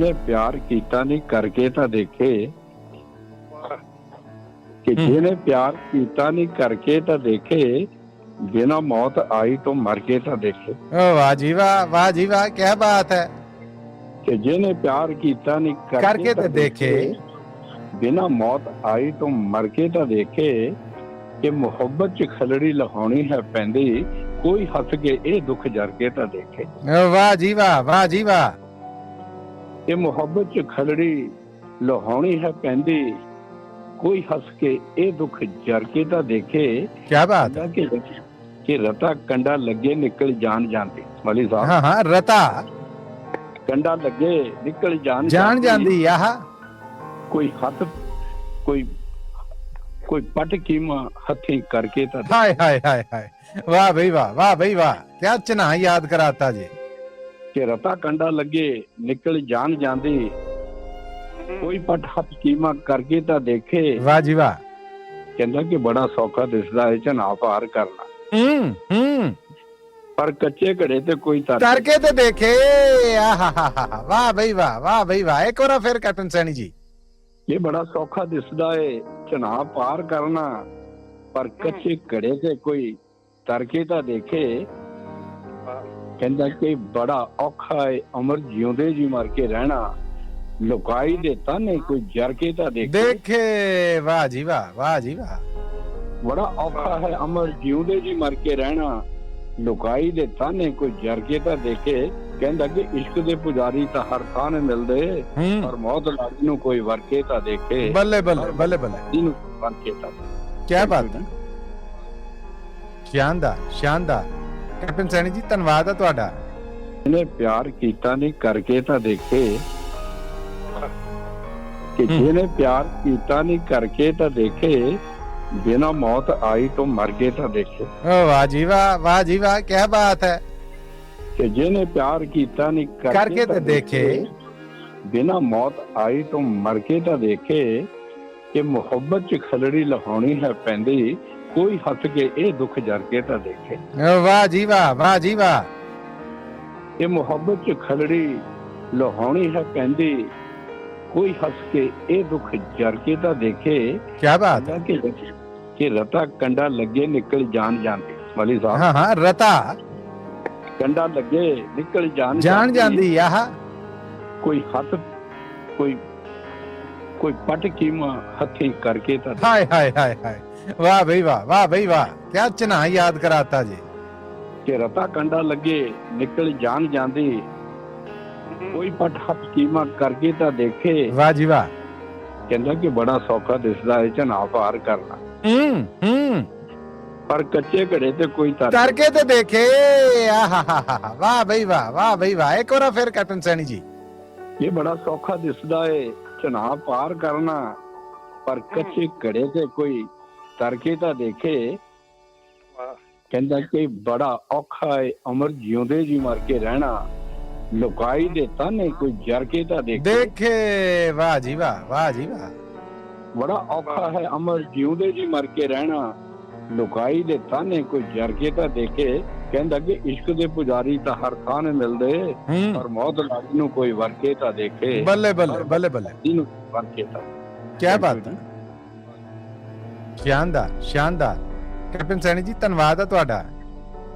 ਜਿਹਨੇ ਪਿਆਰ ਕੀਤਾ ਨਹੀਂ ਕਰਕੇ ਤਾਂ ਦੇਖੇ, ਕਿ ਜਿਹਨੇ ਪਿਆਰ ਕੀਤਾ ਨਹੀਂ ਕਰਕੇ ਤਾਂ ਦੇਖੇ, बिना मौत आई तो मर के तो देखे। वाह जी वाह, वाह जी वाह, क्या बात है। कि जिन्हें प्यार किया नहीं करके तो देखे, बिना मौत आई तो मर के तो देखे, कि मुहब्बत च खलड़ी लहानी है पैंदी, कोई हस के ये दुख जर के तो देखे। वाह जी वाह, वाह जी वाह। ये मुहब्बत च खलड़ी लहानी है पैंदी, कोई हस के ये दुख जर के तो देखे। क्या बात है। कि रता कंडा लगे निकल जान जाती। मौलवी साहब, हाँ हाँ, रता कंडा लगे निकल जान जाती। आहा, कोई हाथ कोई पट कीमा हथी करके तो। हाय हाय हाय हाय, वाह भाई वाह, वाह भाई वाह, क्या चना याद कराता जी। कि रता कंडा लगे निकल जान जाती, कोई पट हथ कीमा करके तो देखे। वाह जी वाह। कहंदा कि बड़ा सौखा दिसदा है झना पार करना, पर कच्चे घड़े ते कोई तरके ते देखे। वाह भाई वाह, वाह भाई वाह। एक और फिर कैप्टन सैनी जी। ये बड़ा सौखा दिसदा है झना पार करना, पर कच्चे घड़े ते कोई तरके तो देखे। कहंदा कि बड़ा औखा है अमर जिउंदे जी मर के रहना, लुकाई दे ताने कोई जर के तो देखे। वाह जी वाह, वाह जी वाह। बड़ा औखा है अमर जिउंदे जी मर के रहना, लुकाई दे ताने कोई जर के तो देखे। कहंदा कि इश्क दे पुजारी तो हर थाने मिलदे, पर मौत लाड़ी नूं कोई वरके तो देखे। बल्ले बल्ले बल्ले बल्ले, इनू वरके तो। क्या बात है, शानदार शानदार। कैप्टन सैनी जी धन्यवाद है तुहाडा। इन्हें प्यार कीता नहीं करके तो देखे, कि जिन्हें प्यार कीता नहीं करके तो देखे, बिना मौत आई तो मर के तो देखे। वाह जी वाह, वाह जी वाह, क्या बात है। कि जिन्हें प्यार कीता नहीं करके तो देखे, बिना मौत आई तो मर के तो देखे। कि मुहब्बत च खलड़ी लहानी है पैंदी, कोई हस के ये दुख जर के तो देखे। वाह जी वाह, वाह जी वाह। ये मुहब्बत च खलड़ी लहानी है पैंदी, कोई हस के ये दुख जर के तो देखे। क्या बात है। कि रता कंडा लगे निकल जान जाती। मौलवी साहब, हाँ हाँ, रता कंडा लगे निकल जान जाती। आहा, कोई हाथ कोई पट कीमा हथी करके तो। हाय हाय हाय हाय, वाह भाई वाह, वाह भाई वाह, क्या चना याद कराता जी। कि रता कंडा लगे निकल जान जाती, कोई पट हथ कीमा करके तो देखे। वाह जी वाह। कहंदा कि बड़ा सौखा दिसदा है झना पार करना, पर कच्चे घड़े ते कोई तरके ते देखे। वाह भाई वाह, वाह भाई वाह। एक और फिर कैप्टन सैनी जी। ये बड़ा सौखा दिसदा है झना पार करना, पर कच्चे घड़े ते कोई तरके तो देखे। कहंदा कि बड़ा औखा है अमर जिउंदे जी मर के रहना, लुकाई दे ताने कोई जर के तो देखे। वाह जी वाह, वाह जी वाह। बड़ा औखा है अमर जिउंदे जी मर के रहना, लुकाई दे ताने कोई जर के तो देखे। कहंदा कि इश्क दे पुजारी तो हर थाने मिलदे, पर मौत लाड़ी नूं कोई वरके तो देखे। बल्ले बल्ले बल्ले बल्ले, इनू वरके तो। क्या बात है, शानदार शानदार। कैप्टन सैनी जी धन्यवाद है तुहाडा।